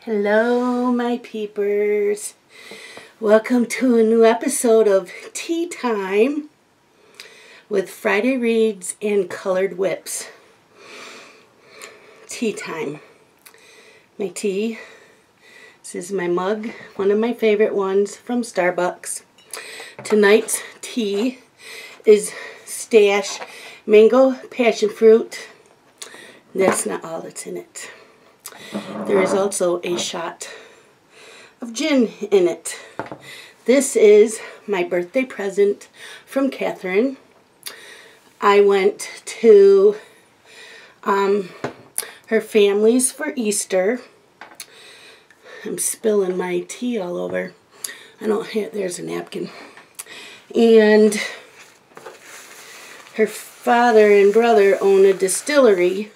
Hello, my peepers. Welcome to a new episode of Tea Time with Friday Reads and Colored Whips. Tea time. My tea. This is my mug, one of my favorite ones from Starbucks. Tonight's tea is Stash Mango Passion Fruit. That's not all that's in it. There is also a shot of gin in it. This is my birthday present from Catherine. I went to her family's for Easter. I'm spilling my tea all over. I don't have, there's a napkin. And her father and brother own a distillery.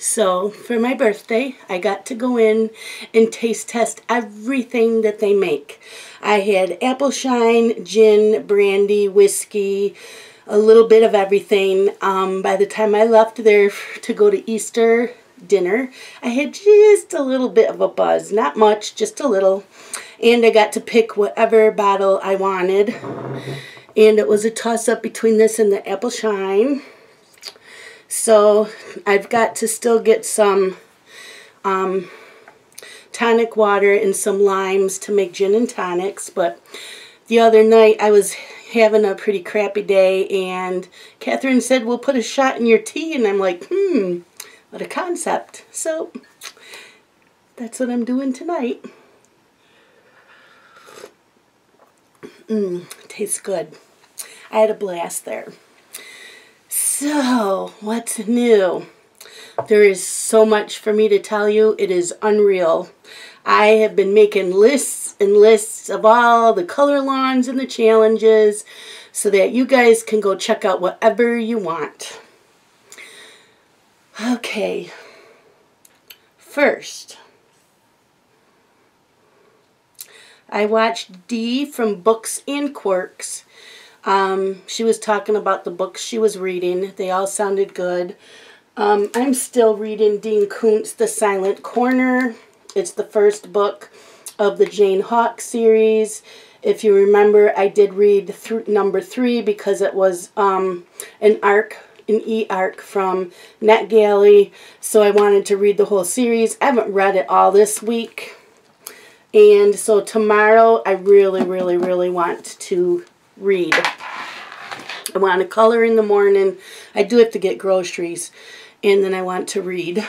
So, for my birthday, I got to go in and taste test everything that they make. I had apple shine, gin, brandy, whiskey, a little bit of everything. By the time I left there to go to Easter dinner, I had just a little bit of a buzz. Not much, just a little. And I got to pick whatever bottle I wanted. And it was a toss-up between this and the apple shine. So I've got to still get some tonic water and some limes to make gin and tonics. But the other night I was having a pretty crappy day and Catherine said, we'll put a shot in your tea. And I'm like, what a concept. So that's what I'm doing tonight. Tastes good. I had a blast there. So, what's new? There is so much for me to tell you. It is unreal. I have been making lists and lists of all the color lawns and the challenges so that you guys can go check out whatever you want. Okay. First, I watched Dee from Books and Quirks. She was talking about the books she was reading. They all sounded good. I'm still reading Dean Koontz' The Silent Corner. It's the first book of the Jane Hawk series. If you remember, I did read number 3 because it was an e-arc from NetGalley. So I wanted to read the whole series. I haven't read it all this week. And so tomorrow I really, really, really want to read. I want to color in the morning. I do have to get groceries. And then I want to read.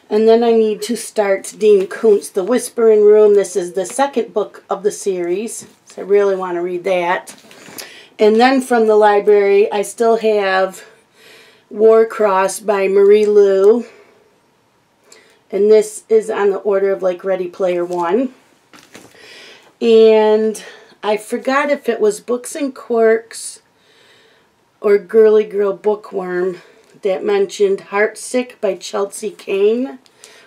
And then I need to start Dean Koontz' The Whispering Room. This is the second book of the series. So I really want to read that. And then from the library, I still have Warcross by Marie Lu. And this is on the order of like Ready Player One. And I forgot if it was Books and Quirks or Girly Girl Bookworm that mentioned Heartsick by Chelsea Kane.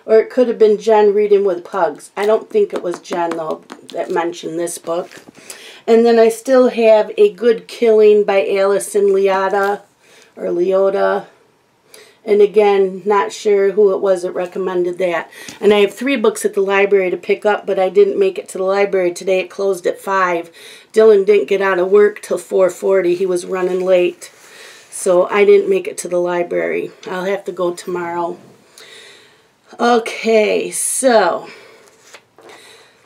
Or it could have been Jen Reading with Pugs. I don't think it was Jen, though, that mentioned this book. And then I still have A Good Killing by Alison Leota. Or Leota. And again, not sure who it was that recommended that. And I have 3 books at the library to pick up, but I didn't make it to the library today. It closed at 5. Dylan didn't get out of work till 4:40. He was running late. So I didn't make it to the library. I'll have to go tomorrow. Okay, so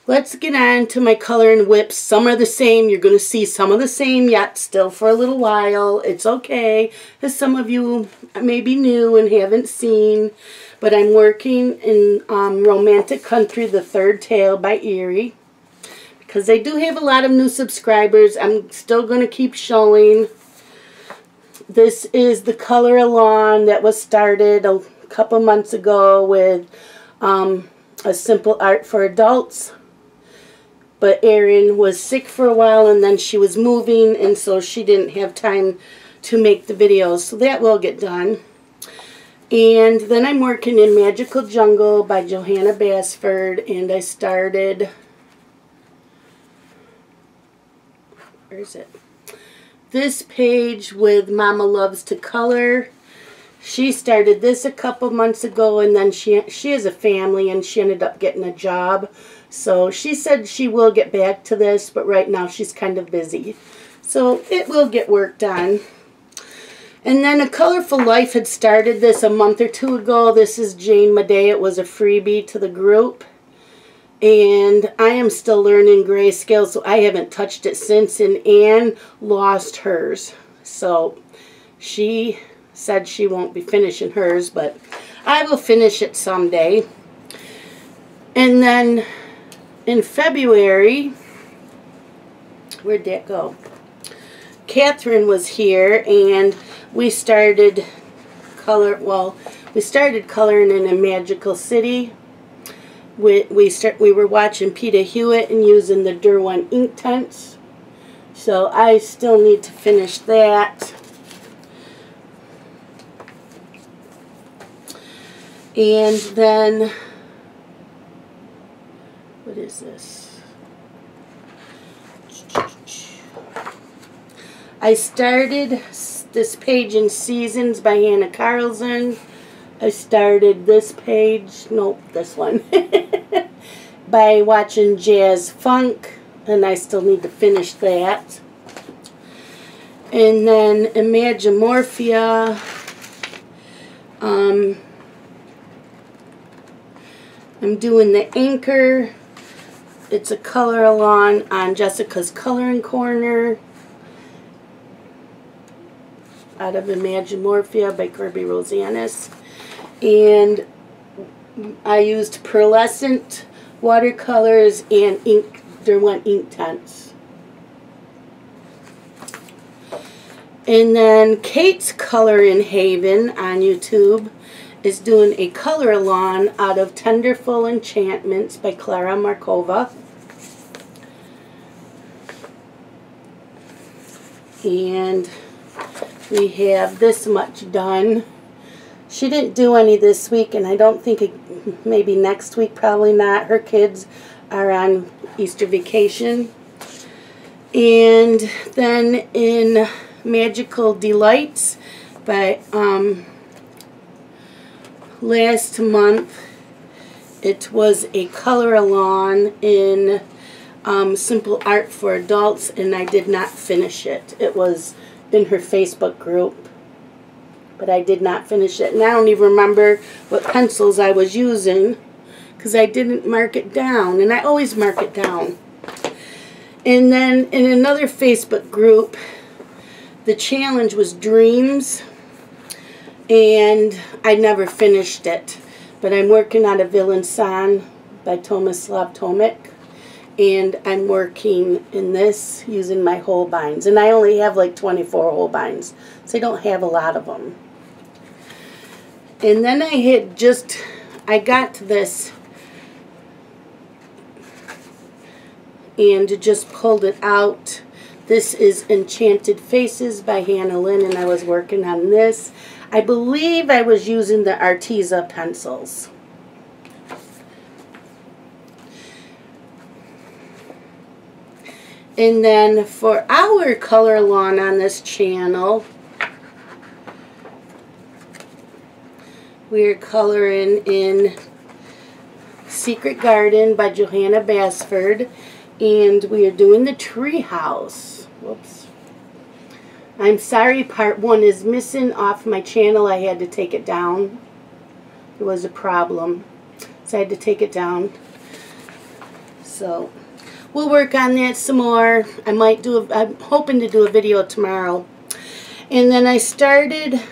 let's get on to my color and whips. Some are the same. You're going to see some of the same yet still for a little while. It's okay, because some of you may be new and haven't seen. But I'm working in Romantic Country, The Third Tale by Erie. Because I do have a lot of new subscribers. I'm still going to keep showing. This is the color along that was started a couple months ago with a Simple Art for Adults. But Erin was sick for a while and then she was moving and so she didn't have time to make the videos. So that will get done. And then I'm working in Magical Jungle by Johanna Basford and I started, where is it? This page with Mama Loves to Color. She started this a couple months ago, and then she has a family, and she ended up getting a job. So she said she will get back to this, but right now she's kind of busy. So it will get worked on. And then A Colorful Life had started this a month or two ago. This is Jane Madej. It was a freebie to the group. And I am still learning grayscale, so I haven't touched it since. And Anne lost hers. So she said she won't be finishing hers, but I will finish it someday. And then in February, where'd that go? Catherine was here, and we started coloring in A Magical City. We were watching Peter Hewitt and using the Derwent Inktense. So I still need to finish that. And then, what is this? I started this page in Seasons by Hannah Carlson. I started this page, nope, this one, by watching Jazz Funk, and I still need to finish that. And then Imagimorphia. I'm doing the Anchor. It's a color along on Jessica's Coloring Corner out of Imagimorphia by Kirby Rosanis. And I used pearlescent watercolors and Derwent Inktense. And then Kate's Color in Haven on YouTube is doing a color along out of Tenderful Enchantments by Klara Markova. And we have this much done. She didn't do any this week, and I don't think maybe next week, probably not. Her kids are on Easter vacation. And then in Magical Delights by last month, it was a color along in Simple Art for Adults, and I did not finish it. It was in her Facebook group, but I did not finish it. And I don't even remember what pencils I was using because I didn't mark it down, and I always mark it down. And then in another Facebook group, the challenge was Dreams, and I never finished it. But I'm working on a Villain San by Tomislav Tomic, and I'm working in this using my Holbeins. And I only have like 24 Holbeins, so I don't have a lot of them. And then I got this and just pulled it out. This is Enchanted Faces by Hannah Lynn, and I was working on this. I believe I was using the Arteza pencils. And then for our color along on this channel, we're coloring in Secret Garden by Johanna Basford, and we are doing the Tree House. Whoops. I'm sorry, part 1 is missing off my channel. I had to take it down. It was a problem, so I had to take it down. So we'll work on that some more. I'm hoping to do a video tomorrow. And then I started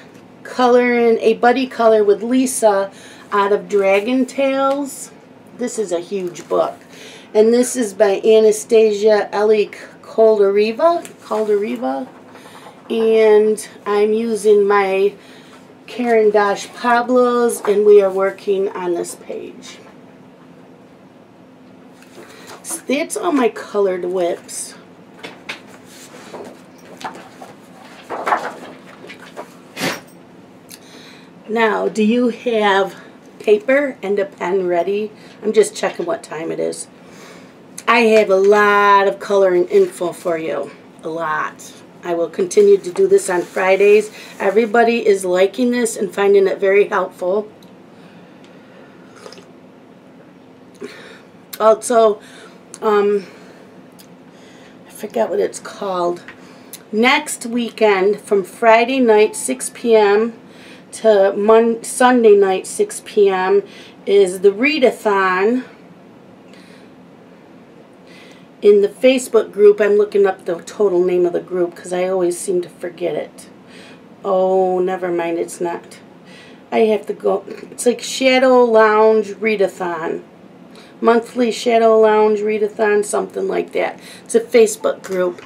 coloring a buddy color with Lisa out of Dragon Tales. This is a huge book. And this is by Anastasia Eli Caldereva. And I'm using my Caran d'Ache Pablos, and we are working on this page. So that's all my colored whips. Now, do you have paper and a pen ready? I'm just checking what time it is. I have a lot of coloring info for you. A lot. I will continue to do this on Fridays. Everybody is liking this and finding it very helpful. Also, I forget what it's called. Next weekend, from Friday night 6 p.m. to Sunday night 6 p.m. is the Readathon. In the Facebook group, I'm looking up the total name of the group because I always seem to forget it. Oh, never mind, it's not. I have to go. It's like Shadow Lounge Readathon. Monthly Shadow Lounge Readathon, something like that. It's a Facebook group.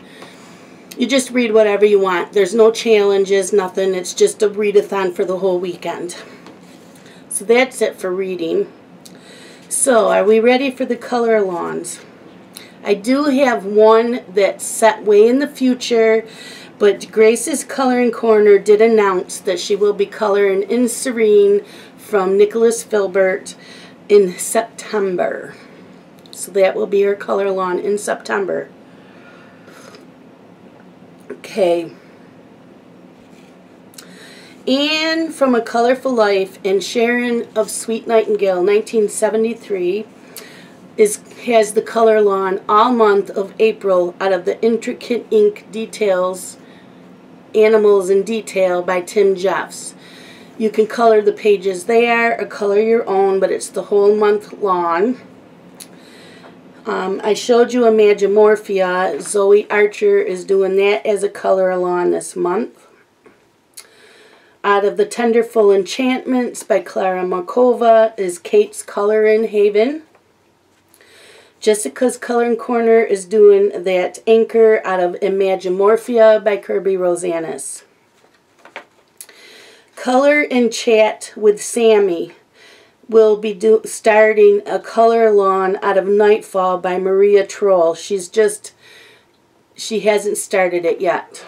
You just read whatever you want. There's no challenges, nothing. It's just a readathon for the whole weekend. So that's it for reading. So, are we ready for the color-alongs? I do have one that's set way in the future, but Grace's Coloring Corner did announce that she will be coloring In Serene from Nicholas Filbert in September. So that will be her color-along in September. Okay. Anne from A Colorful Life and Sharon of Sweet Nightingale, 1973, has the color-along all month of April out of the Intricate Ink Details, Animals in Detail by Tim Jeffs. You can color the pages there or color your own, but it's the whole month long. I showed you Imagimorphia. Zoe Archer is doing that as a color-along this month. Out of the Tenderful Enchantments by Clara Markova is Kate's Colorin' Haven. Jessica's Coloring Corner is doing that Anchor out of Imagimorphia by Kirby Rosanis. Color and Chat with Sammy will be starting a color-along out of Nightfall by Maria Troll. She hasn't started it yet.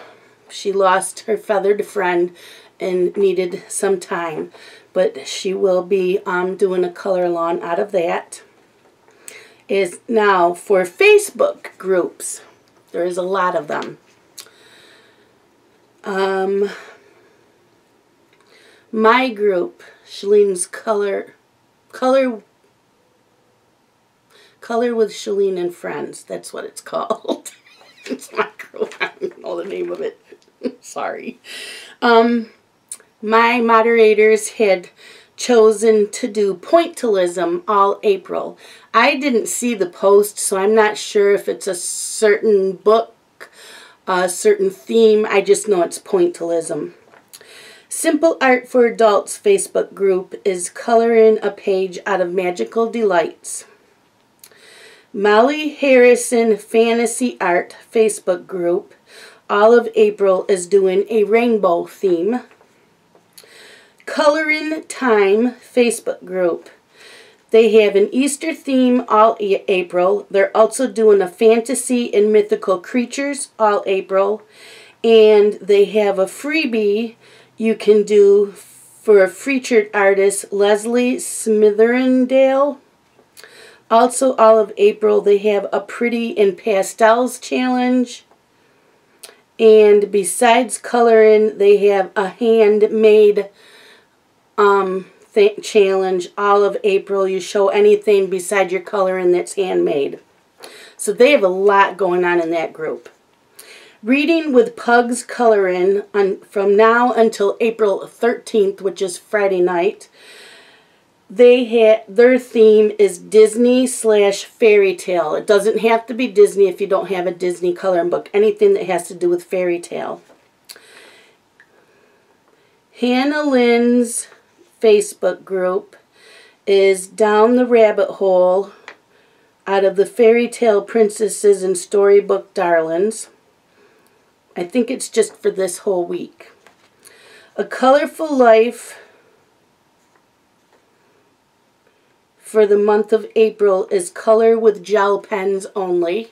She lost her feathered friend and needed some time, but she will be doing a color-along out of that. Is now for Facebook groups. There is a lot of them. My group, Shalene's Color with Shalene and Friends. That's what it's called. It's my group. I don't know the name of it. Sorry. My moderators had chosen to do pointillism all April. I didn't see the post, so I'm not sure if it's a certain book, a certain theme. I just know it's pointillism. Simple Art for Adults Facebook group is coloring a page out of Magical Delights. Molly Harrison Fantasy Art Facebook group, all of April, is doing a rainbow theme. Coloring Time Facebook group. They have an Easter theme all April. They're also doing a fantasy and mythical creatures all April. And they have a freebie you can do for a featured artist, Leslie Smitherendale. Also all of April, they have a Pretty in Pastels challenge. And besides coloring, they have a handmade challenge all of April. You show anything beside your coloring that's handmade. So they have a lot going on in that group. Reading with Pugs Coloring from now until April 13th, which is Friday night. Their theme is Disney/fairy tale. It doesn't have to be Disney if you don't have a Disney coloring book. Anything that has to do with fairy tale. Hannah Lynn's Facebook group is Down the Rabbit Hole out of the Fairy Tale Princesses and Storybook Darlings. I think it's just for this whole week. A Colorful Life for the month of April is color with gel pens only.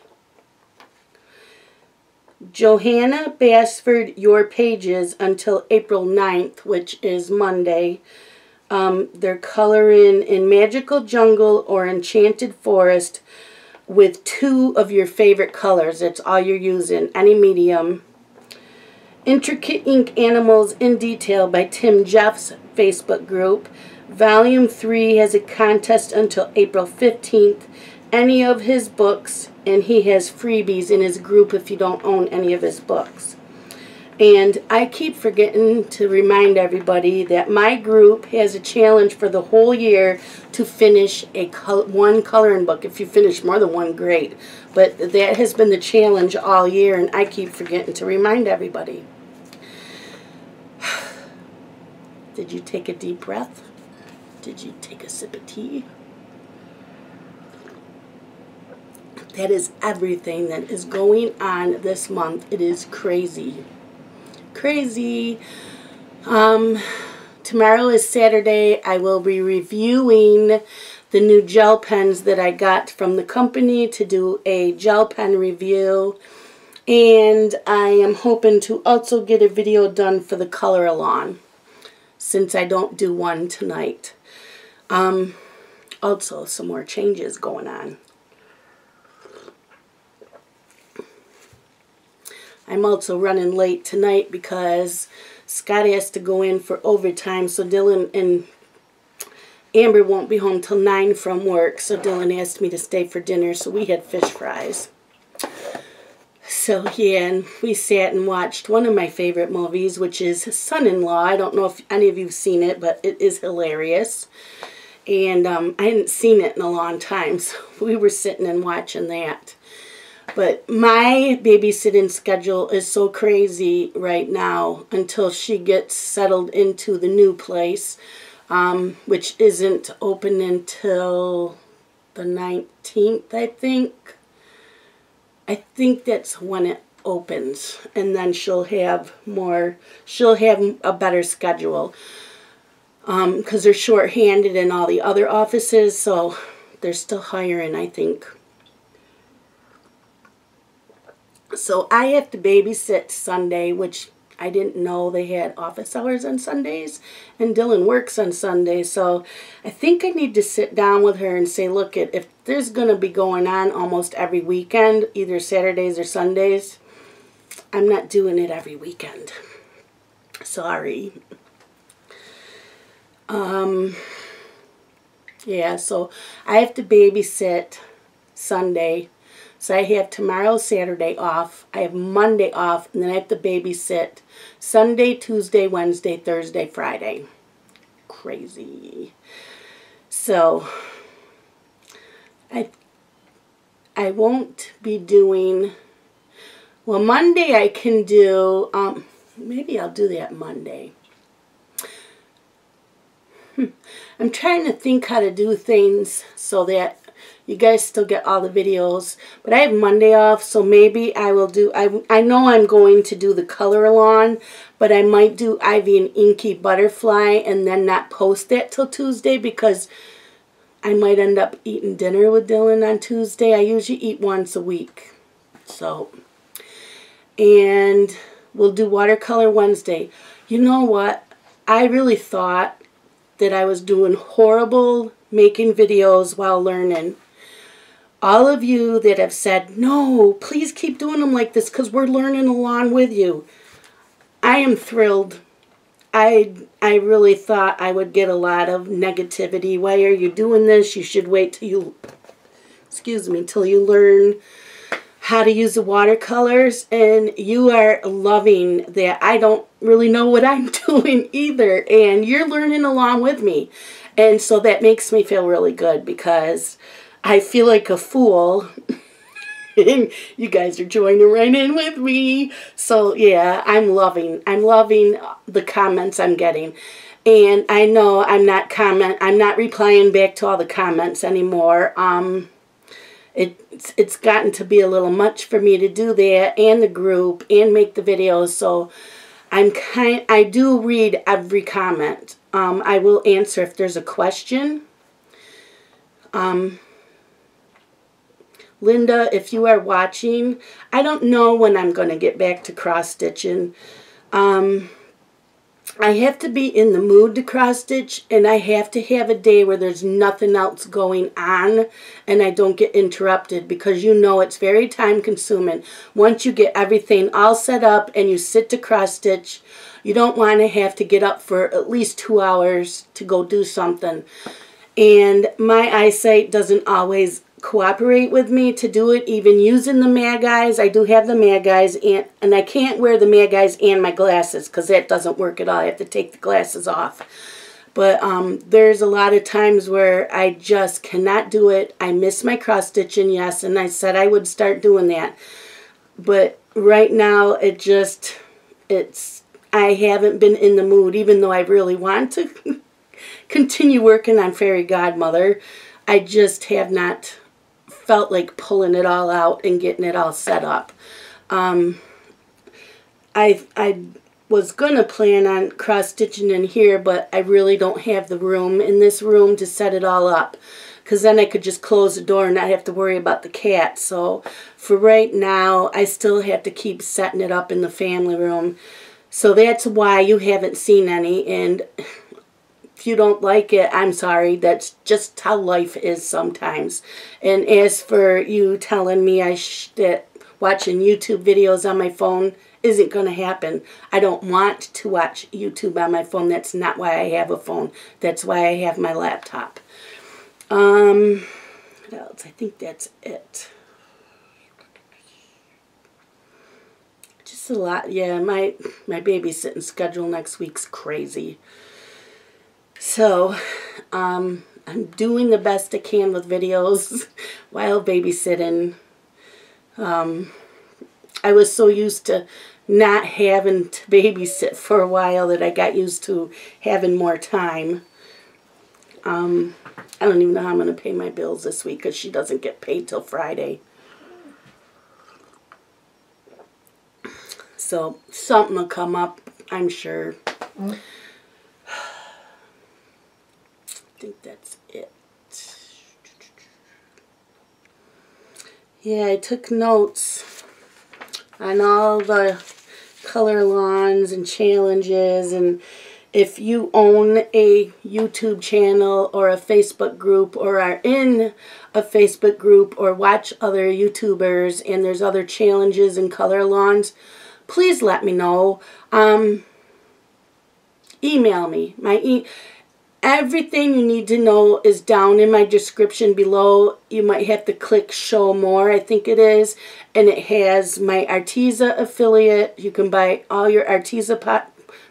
Johanna Basford Your Pages until April 9th, which is Monday. They're coloring in Magical Jungle or Enchanted Forest with 2 of your favorite colors. It's all you're using, any medium. Intricate Ink Animals in Detail by Tim Jeff's Facebook group. Volume 3 has a contest until April 15th. Any of his books, and he has freebies in his group if you don't own any of his books. And I keep forgetting to remind everybody that my group has a challenge for the whole year to finish one coloring book. If you finish more than one, great. But that has been the challenge all year, and I keep forgetting to remind everybody. Did you take a deep breath? Did you take a sip of tea? That is everything that is going on this month. It is crazy. Crazy. Tomorrow is Saturday. I will be reviewing the new gel pens that I got from the company to do a gel pen review. And I am hoping to also get a video done for the color along, since I don't do one tonight. Also, some more changes going on. I'm also running late tonight because Scott has to go in for overtime, so Dylan and Amber won't be home till 9 from work, so Dylan asked me to stay for dinner, so we had fish fries. So yeah, and we sat and watched one of my favorite movies, which is Son-in-Law. I don't know if any of you have seen it, but it is hilarious. And I hadn't seen it in a long time, so we were sitting and watching that. But my babysitting schedule is so crazy right now until she gets settled into the new place, which isn't open until the 19th, I think. I think that's when it opens, and then she'll have a better schedule. Because they're short-handed in all the other offices, so they're still hiring, I think. So I have to babysit Sunday, which I didn't know they had office hours on Sundays, and Dylan works on Sundays, so I think I need to sit down with her and say, look, if there's going to be going on almost every weekend, either Saturdays or Sundays, I'm not doing it every weekend. Sorry. Yeah, so I have to babysit Sunday. So I have tomorrow, Saturday off. I have Monday off, and then I have to babysit Sunday, Tuesday, Wednesday, Thursday, Friday. Crazy. So I won't be doing, well, Monday I can do, maybe I'll do that Monday. I'm trying to think how to do things so that you guys still get all the videos. But I have Monday off, so maybe I will do, I know I'm going to do the color along, but I might do Ivy and Inky Butterfly and then not post that till Tuesday because I might end up eating dinner with Dylan on Tuesday. I usually eat once a week. So, and we'll do Watercolor Wednesday. You know what? I really thought that I was doing horrible making videos while learning. All of you that have said, no, please keep doing them like this because we're learning along with you. I am thrilled. I really thought I would get a lot of negativity. Why are you doing this? You should wait till you, till you learn how to use the watercolors, and you are loving that. I don't really know what I'm doing either, and you're learning along with me. And so that makes me feel really good because I feel like a fool and you guys are joining right in with me. So yeah, I'm loving the comments I'm getting. And I know I'm not replying back to all the comments anymore. It's gotten to be a little much for me to do that and the group and make the videos, so I do read every comment. I will answer if there's a question. Linda, if you are watching, I don't know when I'm going to get back to cross-stitching. I have to be in the mood to cross stitch, and I have to have a day where there's nothing else going on and I don't get interrupted, because you know it's very time consuming. Once you get everything all set up and you sit to cross stitch, you don't want to have to get up for at least 2 hours to go do something. And my eyesight doesn't always cooperate with me to do it, even using the mag eyes. I do have the mag eyes, and I can't wear the mag eyes and my glasses because that doesn't work at all. I have to take the glasses off. But there's a lot of times where I just cannot do it. I miss my cross stitching, yes, and I said I would start doing that. But right now I haven't been in the mood, even though I really want to continue working on Fairy Godmother. I just have not felt like pulling it all out and getting it all set up. I was going to plan on cross-stitching in here, but I really don't have the room in this room to set it all up, because then I could just close the door and not have to worry about the cat. So for right now, I still have to keep setting it up in the family room. So that's why you haven't seen any, and if you don't like it, I'm sorry. That's just how life is sometimes. And as for you telling me that watching YouTube videos on my phone isn't going to happen, I don't want to watch YouTube on my phone. That's not why I have a phone. That's why I have my laptop. What else? I think that's it. Just a lot. Yeah, my babysitting schedule next week's crazy. So, I'm doing the best I can with videos while babysitting. I was so used to not having to babysit for a while that I got used to having more time. I don't even know how I'm going to pay my bills this week, because she doesn't get paid till Friday. So, something will come up, I'm sure. I think that's it. Yeah, I took notes on all the color lawns and challenges, and if you own a YouTube channel or a Facebook group, or are in a Facebook group, or watch other YouTubers and there's other challenges and color lawns, please let me know. Email me. Everything you need to know is down in my description below. You might have to click show more, I think it is. And it has my Arteza affiliate. You can buy all your Arteza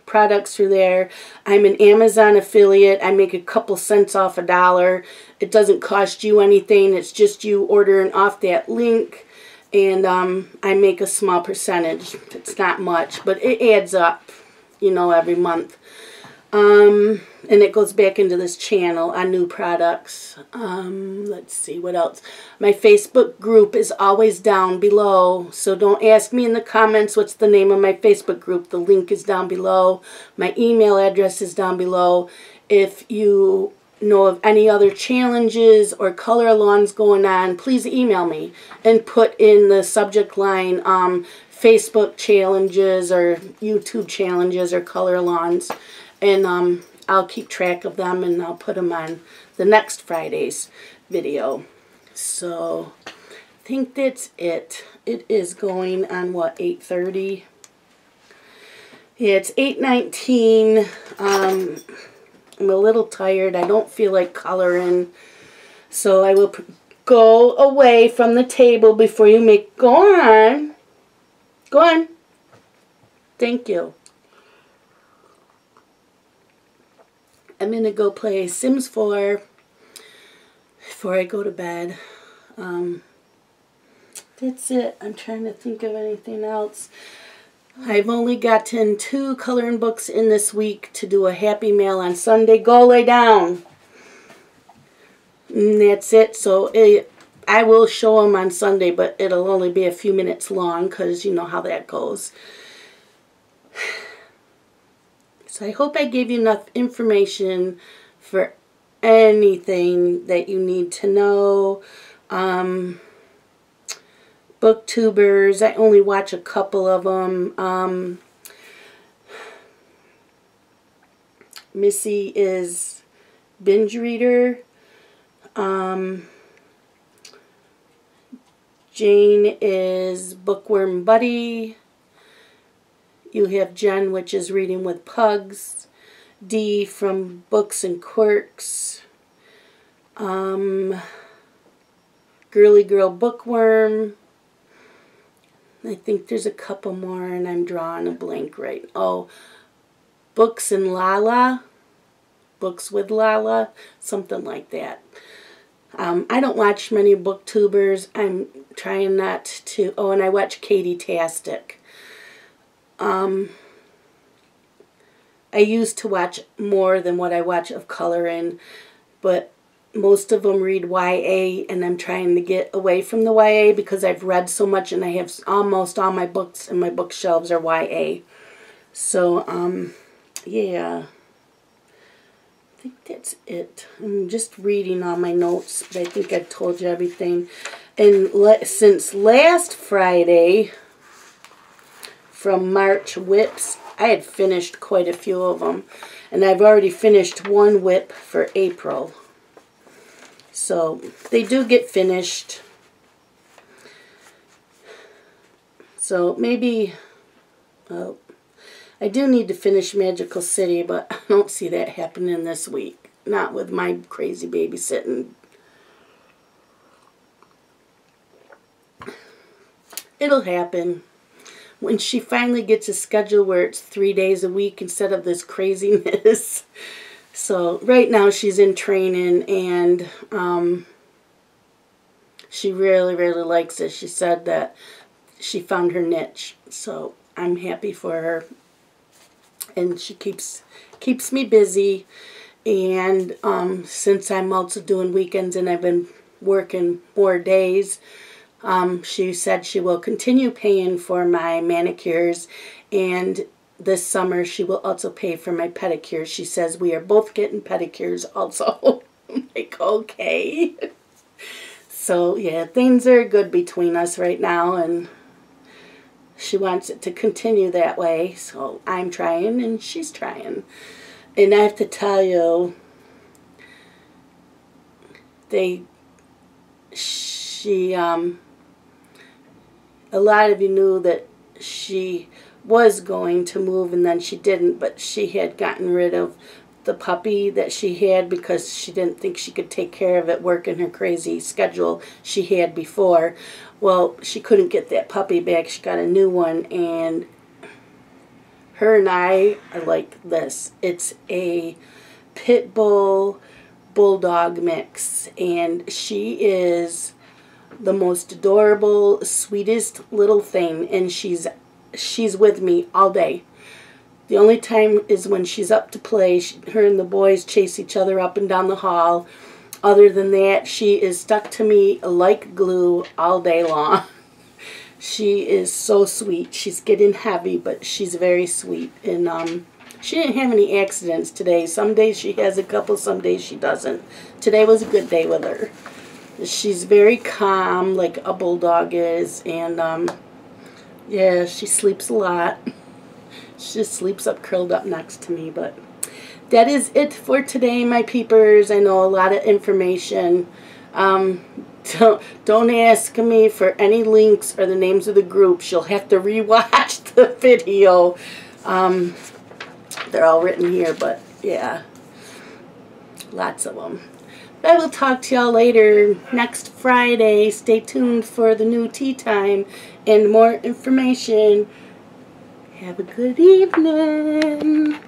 products through there. I'm an Amazon affiliate. I make a couple cents off $1. It doesn't cost you anything. It's just you ordering off that link. And I make a small percentage. It's not much, but it adds up, you know, every month. And it goes back into this channel on new products. Let's see, what else? My Facebook group is always down below, so don't ask me in the comments what's the name of my Facebook group. The link is down below. My email address is down below. If you know of any other challenges or color lawns going on, please email me and put in the subject line Facebook challenges or YouTube challenges or color lawns. And I'll keep track of them, and I'll put them on the next Friday's video. So, I think that's it. It is going on, what, 8:30? Yeah, it's 8:19. I'm a little tired. I don't feel like coloring. So, I will go away from the table before you make... Go on. Go on. Thank you. I'm going to go play Sims 4 before I go to bed. That's it. I'm trying to think of anything else. I've only gotten 2 coloring books in this week to do a Happy Mail on Sunday. Go lay down. And that's it. So I will show them on Sunday, but it'll only be a few minutes long because you know how that goes. So I hope I gave you enough information for anything that you need to know. Booktubers, I only watch a couple of them. Missy is binge reader. Jane is bookworm buddy. You have Jen, which is reading with pugs. Dee from Books and Quirks. Girly Girl Bookworm. I think there's a couple more and I'm drawing a blank right. Oh, Books and Lala. Books with Lala. Something like that. I don't watch many booktubers. I'm trying not to. Oh, and I watch Katie Tastic. I used to watch more than what I watch of coloring, but most of them read YA, and I'm trying to get away from the YA because I've read so much, and I have almost all my books in my bookshelves are YA. So, yeah. I think that's it. I'm just reading all my notes, but I think I've told you everything. And since last Friday, from March whips, I had finished quite a few of them. And I've already finished one whip for April. So they do get finished. So maybe, well, I do need to finish Magical City, but I don't see that happening this week. Not with my crazy babysitting. It'll happen. When she finally gets a schedule where it's 3 days a week instead of this craziness. So right now she's in training, and she really, really likes it. She said that she found her niche. So I'm happy for her. And she keeps me busy. And since I'm also doing weekends and I've been working more days, she said she will continue paying for my manicures, and this summer she will also pay for my pedicures. She says we are both getting pedicures also. I'm like, okay. So yeah, things are good between us right now, and she wants it to continue that way. So I'm trying and she's trying. And I have to tell you, a lot of you knew that she was going to move and then she didn't, but she had gotten rid of the puppy that she had because she didn't think she could take care of it working her crazy schedule she had before. Well, she couldn't get that puppy back. She got a new one, and her and I are like this. It's a pit bull bulldog mix, and she is the most adorable, sweetest little thing, and she's with me all day. The only time is when she's up to play. Her and the boys chase each other up and down the hall. Other than that, she is stuck to me like glue all day long. She is so sweet. She's getting heavy, but she's very sweet. And she didn't have any accidents today. Some days she has a couple, some days she doesn't. Today was a good day with her. She's very calm, like a bulldog is, and yeah, she sleeps a lot. She just sleeps up, curled up next to me. But that is it for today, my peepers. I know a lot of information. Don't ask me for any links or the names of the groups. You'll have to rewatch the video. They're all written here, but yeah, lots of them. I will talk to y'all later next Friday. Stay tuned for the new tea time and more information. Have a good evening.